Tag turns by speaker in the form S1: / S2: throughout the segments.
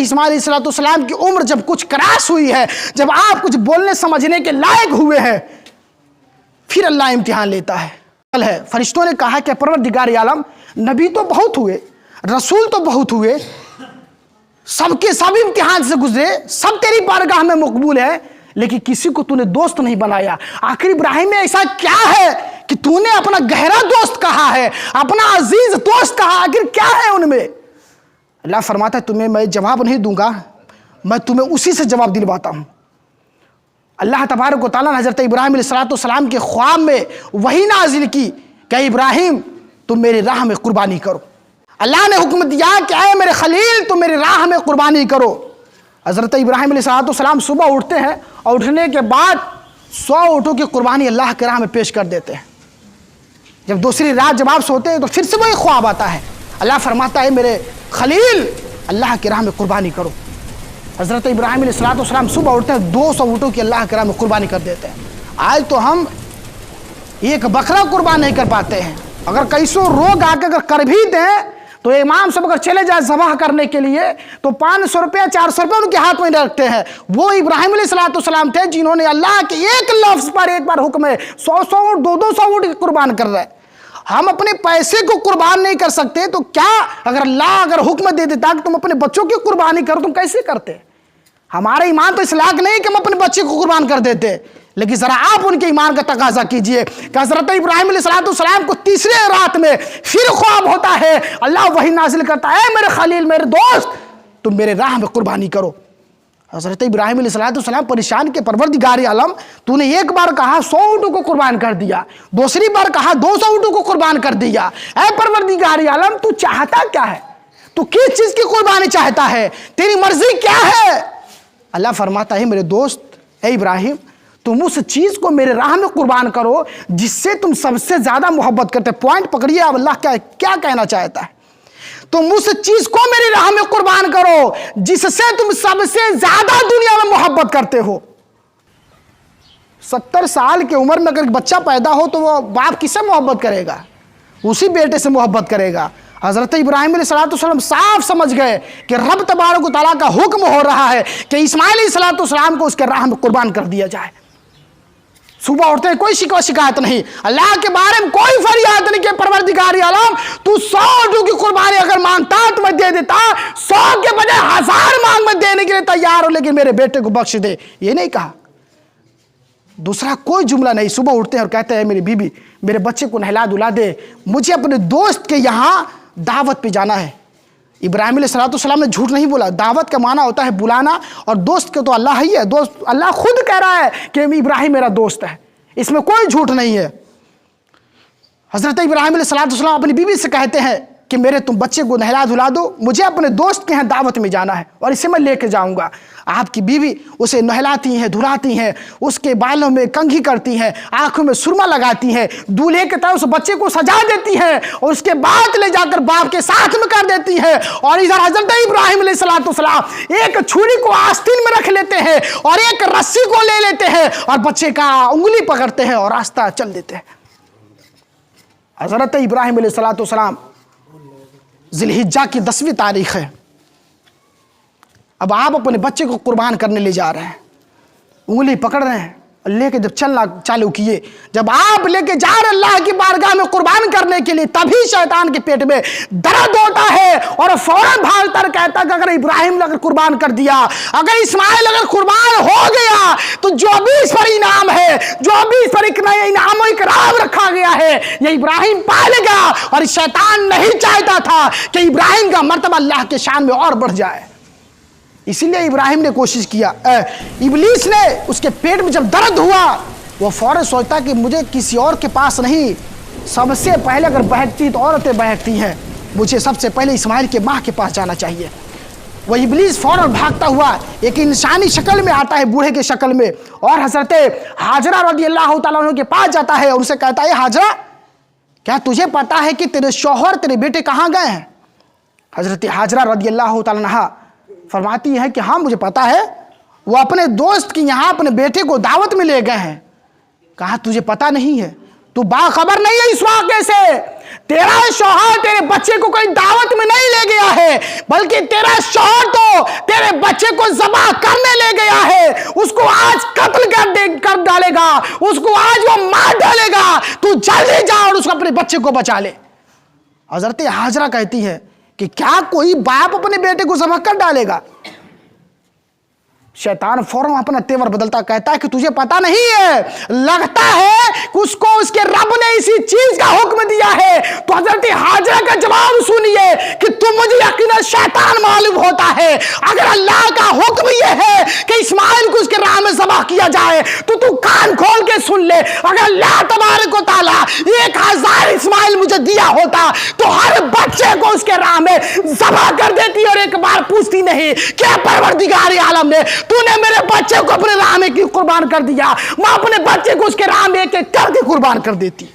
S1: اسماعیل علیہ السلام کی عمر جب کچھ کراس ہوئی ہے، جب آپ کچھ بولنے سمجھنے کے لائق ہوئے ہیں، پھر اللہ امتحان لیتا ہے۔ فرشتوں نے کہا کہ پروردگار عالم، نبی تو بہت ہوئے، رسول تو بہت ہوئے، سب کے سب امتحان سے گزرے، سب تیری بارگاہ میں مقبول ہے، لیکن کسی کو تو نے دوست نہیں بنایا۔ آخر ابراہیم میں ایسا کیا ہے کہ تو نے اپنا گہرا دوست کہا ہے، اپنا عزیز دوست کہا، آخر کیا ہے ان میں؟ اللہ فرماتا ہے تمہیں میں جواب نہیں دوں گا، میں تمہیں اسی سے جواب دلواتا ہوں۔ اللہ تبارک و تعالیٰ نے حضرت ابراہیم علیہ السلام کے خواب میں وحی نازل کی کہ ابراہیم تم میری راہ میں قربانی کرو۔ اللہ نے حکم دیا کہ اے میرے خلیل تم میری راہ میں قربانی کرو۔ حضرت ابراہیم علیہ السلام صبح اٹھتے ہیں اور اٹھنے کے بعد 100 اونٹوں کی قربانی اللہ کے راہ میں پیش کر دیتے ہیں۔ جب دوسری رات جب آپ سوتے ہیں تو پھر سے وہی خواب آتا ہے، اللہ فرماتا ہے میرے خلیل اللہ کی راہ میں قربانی کرو۔ حضرت ابراہیم علیہ السلام صبح اٹھتے ہیں 200 اونٹوں کی اللہ کے راہ میں قربانی کر دیتے ہیں۔ آج تو ہم ایک بکرا قربان نہیں کر پاتے ہیں، اگر کیسوں روگ آ کے اگر کر بھی دیں تو امام صاحب اگر چلے جائیں ذبح کرنے کے لیے تو 500 روپیہ 400 روپیہ ان کے ہاتھ میں رکھتے ہیں۔ وہ ابراہیم علیہ السلام تھے جنہوں نے اللہ کے ایک لفظ پر ایک بار حکم ہے 100 اونٹ 200 اونٹ قربان کر رہے ہیں۔ ہم اپنے پیسے کو قربان نہیں کر سکتے تو کیا اگر اللہ اگر حکم دے دیتا کہ تم اپنے بچوں کی قربانی کرو تم کیسے کرتے؟ ہمارے ایمان تو اس لائق نہیں کہ ہم اپنے بچے کو قربان کر دیتے، لیکن ذرا آپ ان کے ایمان کا تقاضا کیجئے کہ حضرت ابراہیم علیہ السلام کو تیسرے رات میں پھر خواب ہوتا ہے، اللہ وحی نازل کرتا ہے میرے خلیل میرے دوست تم میرے راہ میں قربانی کرو۔ حضرت ابراہیم علیہ السلام پریشان کہ پروردگار عالم تو نے ایک بار کہا 100 اونٹوں کو قربان کر دیا، دوسری بار کہا 200 اونٹوں کو قربان کر دیا، اے پروردگار عالم تو چاہتا کیا ہے؟ تو کس چیز کی قربانی چاہتا ہے؟ تیری مرضی کیا ہے؟ اللہ فرماتا ہے میرے دوست اے ابراہیم تم اس چیز کو میرے راہ میں قربان کرو جس سے تم سب سے زیادہ محبت کرتے۔ پوائنٹ پکڑیے اب اللہ کیا کہنا چاہتا ہے؟ تم اس چیز کو میری راہ میں قربان کرو جس سے تم سب سے زیادہ دنیا میں محبت کرتے ہو۔ 70 سال کی عمر میں اگر بچہ پیدا ہو تو وہ باپ کس سے محبت کرے گا؟ اسی بیٹے سے محبت کرے گا۔ حضرت ابراہیم علیہ السلام صاف سمجھ گئے کہ رب تبارک و تعالیٰ کا حکم ہو رہا ہے کہ اسماعیل علیہ السلام کو اس کے راہ میں قربان کر دیا جائے۔ صبح اٹھتے ہیں کوئی شکایت نہیں، اللہ کے بارے میں کوئی فریاد نہیں کہ پروردگار عالم تو 100 اونٹوں کی قربانی اگر مانگتا تو میں دے دیتا، 100 کے بجائے 1000 مانگ میں دینے کے لیے تیار ہوں، لیکن میرے بیٹے کو بخش دے، یہ نہیں کہا۔ دوسرا کوئی جملہ نہیں، صبح اٹھتے ہیں اور کہتے ہیں میری بیوی میرے بچے کو نہلا دھلا دے، مجھے اپنے دوست کے یہاں دعوت پہ جانا ہے۔ ابراہیم علیہ السلام نے جھوٹ نہیں بولا، دعوت کا معنی ہوتا ہے بلانا، اور دوست کے تو اللہ ہی ہے، دوست اللہ خود کہہ رہا ہے کہ ابراہیم میرا دوست ہے، اس میں کوئی جھوٹ نہیں ہے۔ حضرت ابراہیم علیہ السلام اپنی بیوی سے کہتے ہیں کہ میرے تم بچے کو نہلا دھلا دو، مجھے اپنے دوست کے یہاں دعوت میں جانا ہے اور اسے میں لے کے جاؤں گا۔ آپ کی بیوی اسے نہلاتی ہیں دھلاتی ہیں، اس کے بالوں میں کنگھی کرتی ہیں، آنکھوں میں سرما لگاتی ہیں، دولہے کے طرح اس بچے کو سجا دیتی ہیں اور اس کے بعد لے جا کر باپ کے ساتھ میں کر دیتی ہیں۔ اور ادھر حضرت ابراہیم علیہ السلام ایک چھری کو آستین میں رکھ لیتے ہیں اور ایک رسی کو لے لیتے ہیں اور بچے کا انگلی پکڑتے ہیں اور راستہ چل دیتے ہیں۔ حضرت ابراہیم علیہ السلام ذی الحجہ کی 10ویں تاریخ ہے، اب آپ اپنے بچے کو قربان کرنے لے جا رہے ہیں، انگلی پکڑ رہے ہیں، لے کے جب چلنا چالو کیے، جب آپ لے کے جا رہے اللہ کی بارگاہ میں قربان کرنے کے لیے، تبھی شیطان کے پیٹ میں درد ہوتا ہے اور فوراً بھاگتا کہتا کہ اگر ابراہیم نے اگر قربان کر دیا، اگر اسماعیل اگر قربان ہو گیا تو جو بھی اس پر انعام ہے، جو بھی اس پر ایک نیا انعام و اکرام رکھا گیا ہے یہ ابراہیم پا لے گا۔ اور شیطان نہیں چاہتا تھا کہ ابراہیم کا مرتبہ اللہ کے شان میں اور بڑھ جائے، اسی لیے ابراہیم نے کوشش کیا۔ ابلیس نے اس کے پیٹ میں جب درد ہوا وہ فوراً سوچتا کہ مجھے کسی اور کے پاس نہیں، سب سے پہلے اگر بہکتی تو عورتیں بہکتی ہیں، مجھے سب سے پہلے اسماعیل کے ماں کے پاس جانا چاہیے۔ وہ ابلیس فوراً بھاگتا ہوا ایک انسانی شکل میں آتا ہے، بوڑھے کے شکل میں، اور حضرت ہاجرہ رضی اللہ تعالیٰ عنہ کے پاس جاتا ہے اور ان سے کہتا ہے ہاجرہ کیا تجھے پتا ہے کہ تیرے شوہر تیرے بیٹے کہاں گئے ہیں؟ حضرت ہاجرہ رضی اللہ تعالیٰ عنہ فرماتی ہے کہ ہاں مجھے پتا ہے، وہ اپنے دوست کی یہاں اپنے بیٹے کو دعوت میں لے گئے ہیں۔ کہا تجھے پتا نہیں ہے، تو باخبر نہیں ہے اس واقعے سے، تیرا شوہر تیرے بچے کو کوئی دعوت میں نہیں لے گیا ہے، بلکہ تیرا شوہر تو تیرے जल्दी जा और उसको अपने बच्चे को बचा ले। हजरत हाजरा कहती है कि क्या कोई बाप अपने बेटे को ज़बह कर डालेगा? शैतान फौरन अपना तेवर बदलता कहता है कि तुझे पता नहीं है, लगता है कि उसको उसके रब ने इसी चीज का हुक्म दिया है। तो हजरत हाजरा का जवाब सुनिए कि तुम मुझे यकीनन शैतान मालूम होता है। अगर अल्लाह का हुक्म यह है कि इस्माइल को उसके राह में ज़बह किया जाए तो तू कान खोल के सुन ले। अगर अल्लाह तबारक व तआला 1000 इस्माइल मुझे दिया होता तो हर बच्चे को उसके राह में ज़बह कर देती और एक बार पूछती नहीं क्या परवरदिगार आलम ने तूने मेरे बच्चे को अपने राह में क्यों कुर्बान कर दिया, मैं अपने बच्चे को उसके राह में एक एक करके कुर्बान कर देती।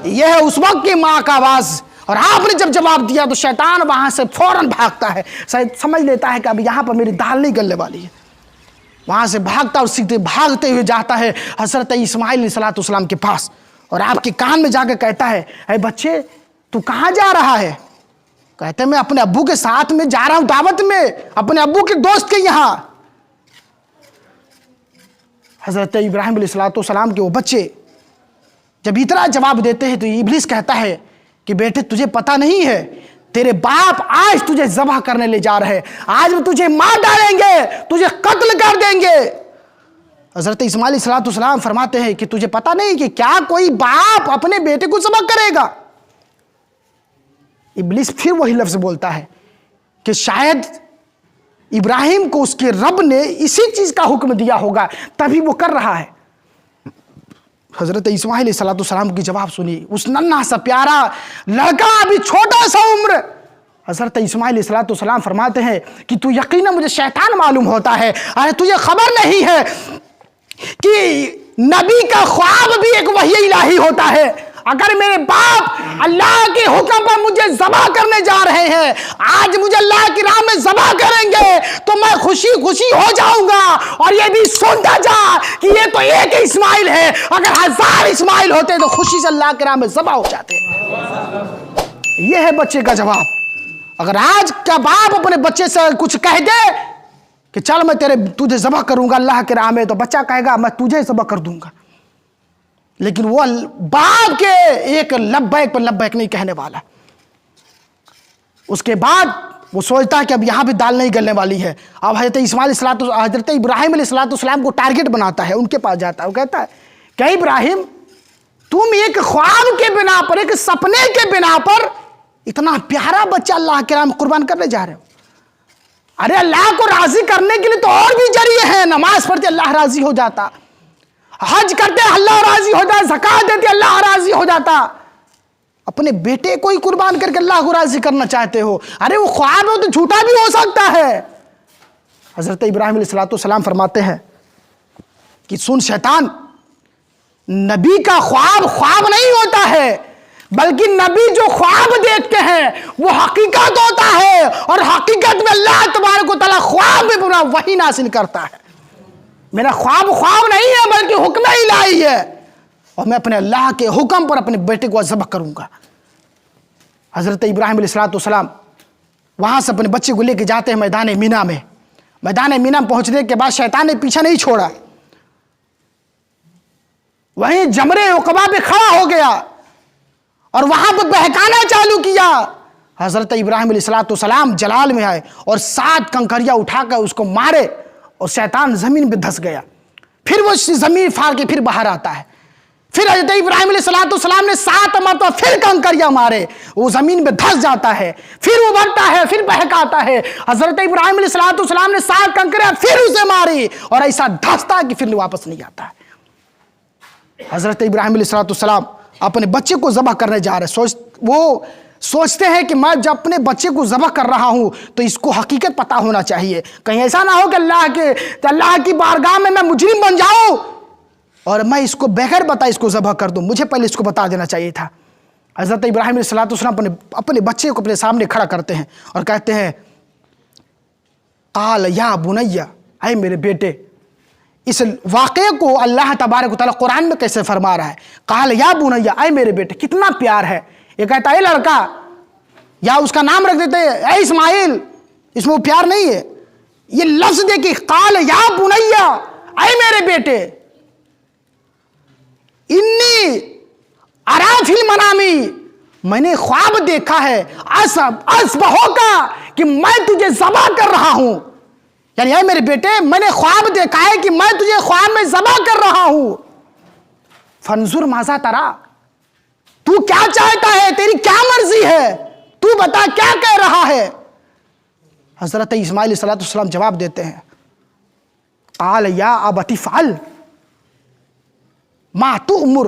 S1: यह है उस वक्त की माँ का आवाज। और आपने जब जवाब दिया तो शैतान वहां से फौरन भागता है, शायद समझ लेता है कि अब यहां पर मेरी दाल नहीं गलने वाली है। वहां से भागता और सीधे भागते हुए जाता है हजरत इस्माइल अलैहिस्सलाम के पास और आपके कान में जाकर कहता है, अरे बच्चे तू कहां जा रहा है? कहते मैं अपने अब्बू के साथ में जा रहा हूं दावत में, अपने अब्बू के दोस्त के यहां। हजरत इब्राहिम अलैहिस्सलाम के वो बच्चे जब इतना जवाब देते हैं तो इब्लिस कहता है कि बेटे तुझे पता नहीं है, तेरे बाप आज तुझे ज़बह करने ले जा रहे हैं, आज वो तुझे मार डालेंगे, तुझे कत्ल कर देंगे। हजरत इस्माइल अलैहिस्सलाम फरमाते हैं कि तुझे पता नहीं कि क्या कोई बाप अपने बेटे को ज़बह करेगा? इब्लिस फिर वही लफ्ज बोलता है कि शायद इब्राहिम को उसके रब ने इसी चीज का हुक्म दिया होगा तभी वो कर रहा है। हजरत इस्माइल अलैहिस्सलाम की जवाब सुनिए। उस नन्हा सा प्यारा लड़का, अभी छोटा सा उम्र, हजरत इस्माइल अलैहिस्सलाम फरमाते हैं कि तू यकीनन मुझे शैतान मालूम होता है। अरे तुझे खबर नहीं है कि नबी का ख्वाब भी एक वही इलाही होता है। अगर मेरे बाप अल्लाह के हुक्म पर मुझे ज़बह करने जा रहे हैं, आज मुझे अल्लाह की राह में ज़बह करेंगे तो मैं खुशी खुशी हो जाऊंगा। और ये भी सुनता जा कि ये तो एक ही इस्माइल है, अगर 1000 इस्माइल होते तो खुशी से अल्लाह की राह में ज़बह हो जाते। ये है बच्चे का जवाब। अगर आज का बाप अपने बच्चे से कुछ कह दे कि चल मैं तुझे ज़बह करूंगा अल्लाह की राह में, तो बच्चा कहेगा मैं तुझे ज़बह कर दूंगा। लेकिन वो बाप के एक लब्बैक पर लब्बैक नहीं कहने वाला। उसके बाद वो सोचता है कि अब यहां भी दाल नहीं गलने वाली है। अब हजरत इब्राहिम अलैहिस्सलाम को टारगेट बनाता है, उनके पास जाता है। वो कहता है क्या इब्राहिम तुम एक ख्वाब के बिना पर, एक सपने के बिना पर इतना प्यारा बच्चा अल्लाह के नाम कुर्बान करने जा रहे हो? अरे अल्लाह को राजी करने के लिए तो और भी जरिए हैं। नमाज पढ़ते अल्लाह राजी हो जाता, हज करते अल्लाह राजी हो जाता, ज़कात देते अल्लाह राजी हो जाता। अपने बेटे को ही कुर्बान करके अल्लाह को राजी करना चाहते हो? अरे वो ख्वाब हो तो झूठा भी हो सकता है। हजरत इब्राहिम अलैहिस्सलाम फरमाते हैं कि सुन शैतान, नबी का ख्वाब नहीं होता है, बल्कि नबी जो ख्वाब देखते हैं वो हकीकत होता है। और हकीकत में अल्लाह तबारक व तआला ख्वाब में पूरा वही नासिल करता है। मेरा ख्वाब नहीं है बल्कि हुक्म इलाही है, और मैं अपने अल्लाह के हुक्म पर अपने बेटे को ज़बह करूंगा। हजरत इब्राहिम अलैहिस्सलाम वहां से अपने बच्चे को लेकर जाते हैं मैदान मीना में। मैदान मीना में पहुंचने के बाद शैतान ने पीछा नहीं छोड़ा, वहीं जमरे उकबा पे खड़ा हो गया और वहां पर बहकाना चालू किया। हजरत इब्राहिम अलैहिस्सलाम जलाल में आए और 7 कंकरिया उठाकर उसको मारे और शैतान जमीन पे धंस गया। फिर वो जमीन फाड़ के फिर बाहर आता है। फिर हजरत इब्राहिम अलैहिस्सलाम ने 7 मरतबा फिर कंकरिया मारे, वो जमीन पे धंस जाता है। फिर वो बढ़ता है, फिर बहकाता है। हजरत इब्राहिम अलैहिस्सलाम ने 7 कंकरिया फिर उसे मारी और ऐसा धंसता है कि फिर वापस नहीं आता है। हजरत इब्राहिम अलैहिस्सलाम अपने बच्चे को ज़बह करने जा रहे। वो सोचते हैं कि मैं जब अपने बच्चे को ज़बह कर रहा हूं तो इसको हकीकत पता होना चाहिए, कहीं ऐसा ना हो कि अल्लाह की बारगाह में मैं मुजरिम बन जाऊं और मैं इसको बगैर बताए इसको ज़बह कर दूं। मुझे पहले इसको बता देना चाहिए था। हज़रत इब्राहिम अलैहिस्सलाम अपने बच्चे को अपने सामने खड़ा करते हैं और कहते हैं काल या बुनैया, ऐ मेरे बेटे। इस वाक़े को अल्लाह तबारक व तआला कुरान में कैसे फरमा रहा है? काल या बुनैया, ऐ मेरे बेटे। कितना प्यार है। ये कहता है लड़का, या उसका नाम रख देते हैं ऐ इस्माइल, इसमें वो प्यार नहीं है। ये लफ्ज देखिए, काल या बुनैया, ऐ मेरे बेटे, इन्नी अरा फिल मनामी, मैंने ख्वाब देखा है असबहो का कि मैं तुझे ज़बह कर रहा हूं। यानी है मेरे बेटे, मैंने ख्वाब देखा है कि मैं तुझे ख्वाब में ज़बह कर रहा हूं। फंजुर माज़ा तरा, तू क्या चाहता है, तेरी क्या मर्जी है, तू बता क्या कह रहा है। हजरत इस्माइल अलैहिस्सलाम जवाब देते हैं, आल या अबती फ़अल मा तुअमुर,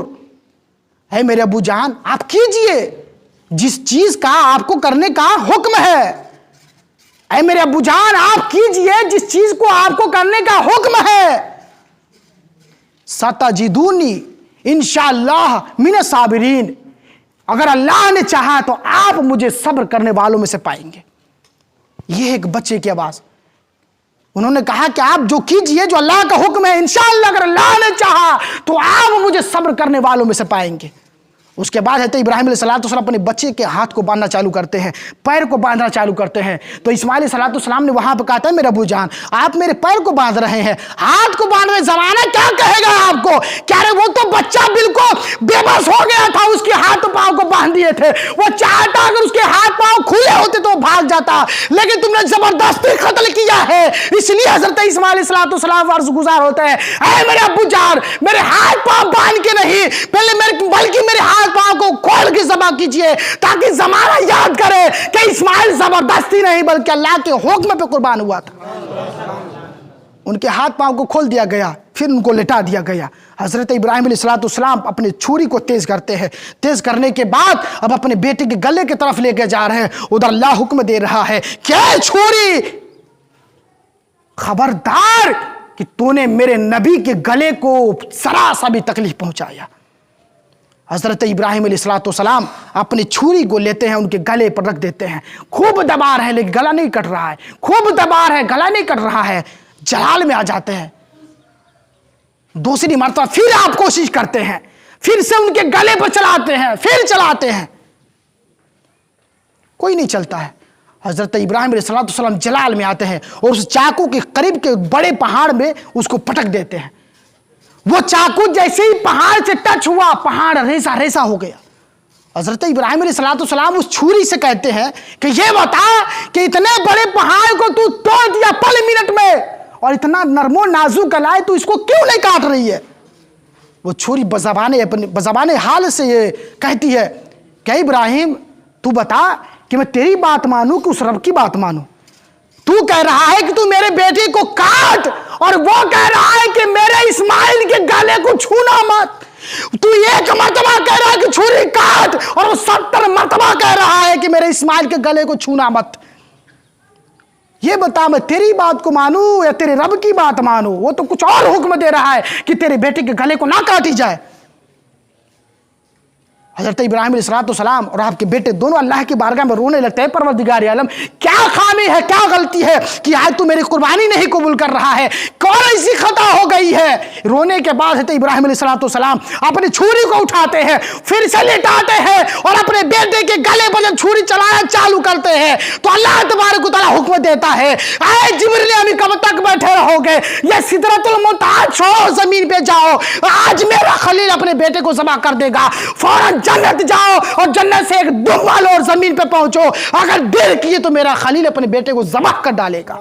S1: है मेरे अबू जान आप कीजिए जिस चीज का आपको करने का हुक्म है। ऐ मेरे अबू जान आप कीजिए जिस चीज को आपको करने का हुक्म है। सतजिदूनी इंशाअल्लाह मिन साबिरीन, अगर अल्लाह ने चाहा तो आप मुझे सब्र करने वालों में से पाएंगे। यह एक बच्चे की आवाज। उन्होंने कहा कि आप जो कीजिए जो अल्लाह का हुक्म है, इंशाअल्लाह अगर अल्लाह ने चाहा तो आप मुझे सब्र करने वालों में से पाएंगे। उसके बाद है इब्राहिम अलैहिस्सलाम अपने बच्चे के हाथ को बांधना चालू करते हैं, पैर को बांधना चालू करते हैं। तो इस्माइल अलैहिस्सलाम ने वहां पर कहा था, मेरे अबू जान आप मेरे पैर को बांध रहे हैं, हाथ को बांध रहे, जमाना क्या कहेगा आपको। क्या रे वो तो बच्चा बिल्कुल बेबस हो गया था, उसके हाथ पांव को बांध दिए थे। वो चाहता अगर उसके हाथ पांव खुले होते तो भाग जाता, लेकिन तुमने जबरदस्ती कत्ल किया है। इसलिए हजरत इस्माइल अलैहिस्सलाम अर्ज गुजार होते हैं, ऐ मेरे अबू जान मेरे हाथ पांव बांध के नहीं, बल्कि मेरे हाथ पांव को खोल के ज़बह कीजिए, ताकि ज़माना याद करे कि इस्माइल जबरदस्ती नहीं बल्कि अल्लाह के हुक्म पे कुर्बान हुआ था। उनके हाथ पांव को खोल दिया गया, फिर उनको लिटा दिया गया। हजरत इब्राहिम अलैहिस्सलाम अपने छुरी को तेज करते हैं। तेज करने के बाद अब अपने बेटे के गले की तरफ लेके जा रहे हैं। उधर अल्लाह हुक्म दे रहा है, क्या छुरी, खबरदार कि तूने मेरे नबी के गले को जरा सा भी तकलीफ पहुंचाया। हजरत इब्राहिम अलैहिस्सलाम अपनी छुरी को लेते हैं, उनके गले पर रख देते हैं। खूब दबा रहे हैं लेकिन गला नहीं कट रहा है, खूब दबा रहे हैं गला नहीं कट रहा है। जलाल में आ जाते हैं। दूसरी मरतबा फिर आप कोशिश करते हैं, फिर से उनके गले पर चलाते हैं, फिर चलाते हैं, कोई नहीं चलता है। हजरत इब्राहिम अलैहिस्सलाम जलाल में आते हैं और उस चाकू के करीब के बड़े पहाड़ में उसको पटक देते हैं। वो चाकू जैसे ही पहाड़ से टच हुआ, पहाड़ रेसा रेसा हो गया। हजरत इब्राहिम अलैहिस्सलाम उस छुरी से कहते हैं कि ये बता कि इतने बड़े पहाड़ को तू तोड़ दिया पल मिनट में, और इतना नरमो नाजुक कलाई तू इसको क्यों नहीं काट रही है। वो छुरी बज़बाने हाल से ये कहती है कि इब्राहिम तू बता कि मैं तेरी बात मानूं कि उस रब की बात मानूं। तू कह रहा है कि तू मेरे बेटे को काट, और वो कह रहा है कि मेरे इस्माइल के गले को छूना मत। तू एक मर्तबा कह रहा है कि छुरी काट, और वो 70 मर्तबा कह रहा है कि मेरे इस्माइल के गले को छूना मत। ये बता मैं तेरी बात को मानूं या तेरे रब की बात मानूं। वो तो कुछ और हुक्म दे रहा है कि तेरे बेटे के गले को ना काटी जाए। हजरत इब्राहिम अलैहिस्सलाम और आपके बेटे दोनों अल्लाह की बारगाह में रोने लगते हैं, परवरदिगार आलम क्या खामी है, क्या गलती है कि आज तू मेरी कुर्बानी नहीं कबूल कर रहा है, कौन ऐसी खता हो गई है। रोने के बाद हजरत इब्राहिम अलैहिस्सलाम अपनी छुरी को उठाते हैं, फिर से लेटाते हैं और अपने बेटे के गले पर जब छुरी चलाना चालू करते हैं तो अल्लाह तबारक व तआला हुक्म देता है, ऐ जिब्रील अभी कब तक बैठे रहोगे, ये सिदरतुल मुंतहा छोड़ो, जमीन पे जाओ, आज मेरा खलील अपने बेटे को ज़बह कर देगा। फौरन जन्नत जाओ और जन्नत से एक दुम्बा लो और जमीन पे पहुंचो, अगर देर किए तो मेरा खलील अपने बेटे को ज़बह कर डालेगा।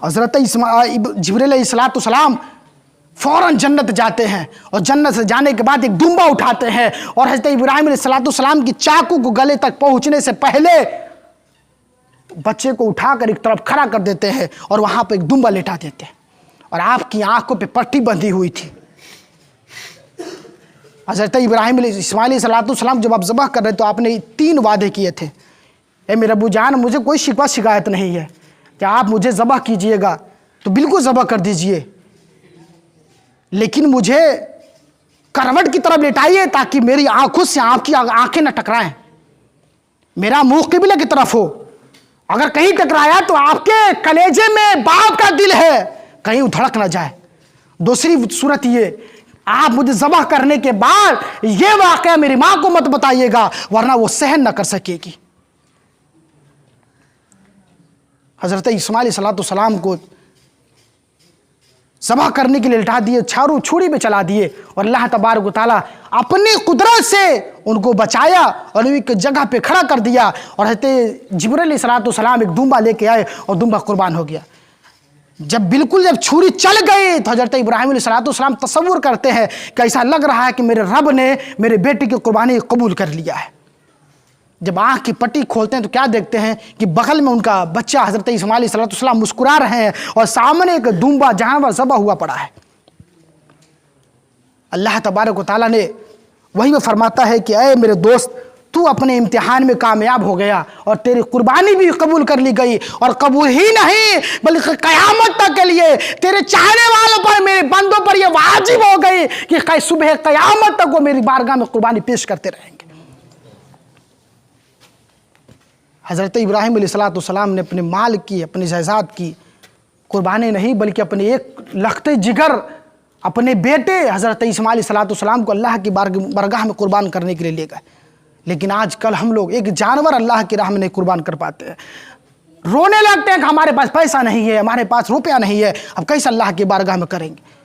S1: हजरत जिब्रील अलैहिस्सलाम फौरन जन्नत जाते हैं और जन्नत से जाने के बाद एक दुम्बा उठाते हैं और हजरत इब्राहिम अलैहिस्सलाम की चाकू को गले तक पहुंचने से पहले बच्चे को उठाकर एक तरफ खड़ा कर देते हैं और वहां पर एक दुम्बा लेटा देते हैं, और आपकी आंखों पे पट्टी बंधी हुई थी। हजरत इब्राहिम इस्माइल अलैहिस्सलाम जब आप ज़बह कर रहे तो आपने 3 वादे किए थे। ए मेरे अबू जान मुझे कोई शिकवा शिकायत नहीं है कि आप मुझे ज़बह कीजिएगा तो बिल्कुल ज़बह कर दीजिए, लेकिन मुझे करवट की तरफ लेटाइए ताकि मेरी आंखों से आपकी आंखें न टकराएं, मेरा मुंह किबले की तरफ हो। अगर कहीं टकराया तो आपके कलेजे में बाप का दिल है, कहीं उधड़क ना जाए। दूसरी सूरत ये, आप मुझे ज़बह करने के बाद ये वाक़या मेरी माँ को मत बताइएगा वरना वो सहन न कर सकेगी। हज़रत इस्माइल अलैहिस्सलाम को ذبح کرنے کے لیے لٹا دیے, چھارو چھری پہ چلا دیے, اور اللہ تبارک و تعالیٰ اپنی قدرت سے ان کو بچایا اور ایک جگہ پہ کھڑا کر دیا, اور حضرت جبرائیل علیہ السلام ایک دمبا لے کے آئے اور دمبا قربان ہو گیا. جب چھری چل گئی تو حضرت ابراہیم علیہ السلام تصور کرتے ہیں کہ ایسا لگ رہا ہے کہ میرے رب نے میرے بیٹے کی قربانی قبول کر لیا ہے. جب آنکھ کی پٹی کھولتے ہیں تو کیا دیکھتے ہیں کہ بغل میں ان کا بچہ حضرت اسماعیل علیہ السلام مسکرا رہے ہیں اور سامنے ایک دمبا جانور ذبح ہوا پڑا ہے. اللہ تبارک و تعالیٰ نے وہی میں فرماتا ہے کہ اے میرے دوست, تو اپنے امتحان میں کامیاب ہو گیا اور تیری قربانی بھی قبول کر لی گئی, اور قبول ہی نہیں بلکہ قیامت تک کے لیے تیرے چاہنے والوں پر, میرے بندوں پر یہ واجب ہو گئی کہ صبح قیامت تک وہ میری بارگاہ میں قربانی پیش کرتے رہیں گے. حضرت ابراہیم علیہ السلام نے اپنے مال کی, اپنی جائیداد کی قربانی نہیں بلکہ اپنے ایک لخت جگر اپنے بیٹے حضرت اسماعیل علیہ السلام کو اللہ کی بارگاہ میں قربان کرنے کے لیے لے گئے. لیکن آج کل ہم لوگ ایک جانور اللہ کی راہ میں نہیں قربان کر پاتے ہیں, رونے لگتے ہیں کہ ہمارے پاس پیسہ نہیں ہے, ہمارے پاس روپیہ نہیں ہے, اب کیسے اللہ کی بارگاہ میں کریں گے.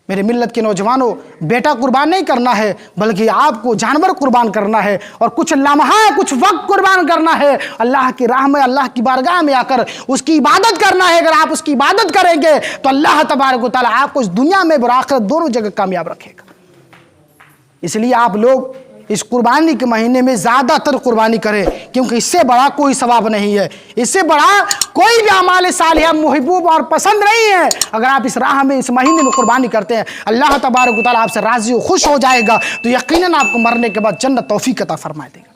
S1: میرے ملت کے نوجوانوں, بیٹا قربان نہیں کرنا ہے بلکہ آپ کو جانور قربان کرنا ہے, اور کچھ لمحہ کچھ وقت قربان کرنا ہے اللہ کی راہ میں, اللہ کی بارگاہ میں آ کر اس کی عبادت کرنا ہے. اگر آپ اس کی عبادت کریں گے تو اللہ تبارک و تعالیٰ آپ کو اس دنیا میں اور آخرت دونوں جگہ کامیاب رکھے گا. اس لیے آپ لوگ اس قربانی کے مہینے میں زیادہ تر قربانی کریں, کیونکہ اس سے بڑا کوئی ثواب نہیں ہے, اس سے بڑا کوئی بھی اعمال صالحہ محبوب اور پسند نہیں ہے. اگر آپ اس راہ میں اس مہینے میں قربانی کرتے ہیں, اللہ تبارک و تعالیٰ آپ سے راضی و خوش ہو جائے گا, تو یقیناً آپ کو مرنے کے بعد جنت توفیق عطا فرمائے دے گا.